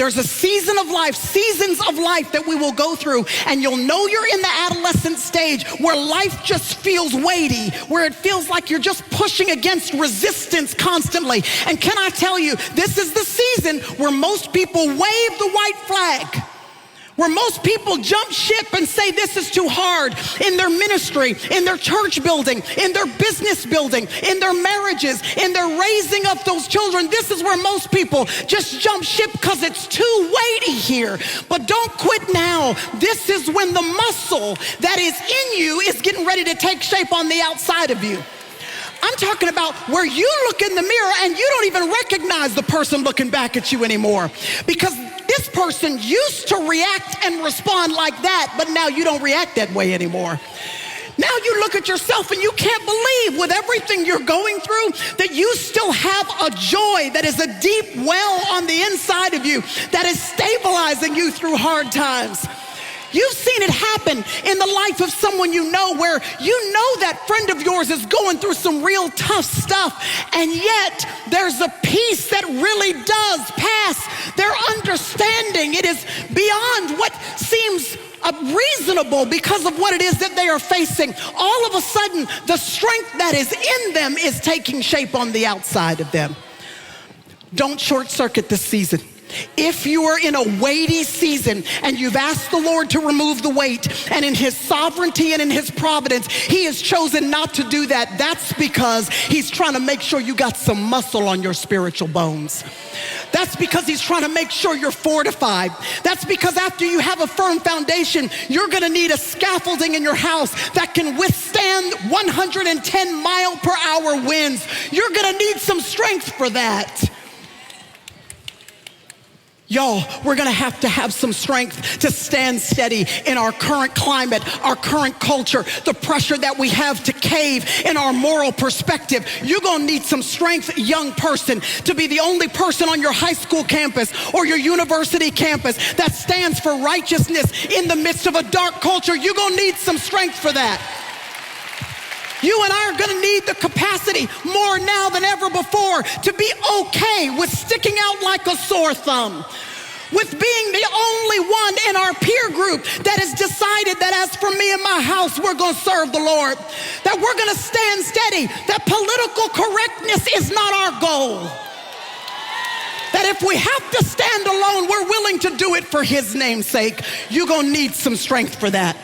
There's a seasons of life that we will go through, and you'll know you're in the adolescent stage where life just feels weighty, where it feels like you're just pushing against resistance constantly. And can I tell you, this is the season where most people wave the white flag, where most people jump ship and say this is too hard in their ministry, in their church building, in their business building, in their marriages, in their raising up those children. This is where most people just jump ship because it's too weighty here. But don't quit now. This is when the muscle that is in you is getting ready to take shape on the outside of you. I'm talking about where you look in the mirror and you don't even recognize the person looking back at you anymore, because this person used to react and respond like that, but now you don't react that way anymore. Now you look at yourself and you can't believe, with everything you're going through, that you still have a joy that is a deep well on the inside of you that is stabilizing you through hard times. You've seen it happen in the life of someone you know, where you know that friend of yours is going through some real tough stuff, and yet there's a peace that really does pass their understanding. It is beyond what seems reasonable because of what it is that they are facing. All of a sudden, the strength that is in them is taking shape on the outside of them. Don't short circuit this season. If you are in a weighty season and you've asked the Lord to remove the weight, and in his sovereignty and in his providence, he has chosen not to do that, that's because he's trying to make sure you got some muscle on your spiritual bones. That's because he's trying to make sure you're fortified. That's because after you have a firm foundation, you're gonna need a scaffolding in your house that can withstand 110 mile per hour winds. You're gonna need some strength for that. Y'all, we're gonna have to have some strength to stand steady in our current climate, our current culture, the pressure that we have to cave in our moral perspective. You're gonna need some strength, young person, to be the only person on your high school campus or your university campus that stands for righteousness in the midst of a dark culture. You're gonna need some strength for that. You and I are gonna need the capacity more now than ever before to be okay with sticking out like a sore thumb, with being the only one in our peer group that has decided that as for me and my house, we're gonna serve the Lord, that we're gonna stand steady, that political correctness is not our goal, that if we have to stand alone, we're willing to do it for his name's sake. You're gonna need some strength for that.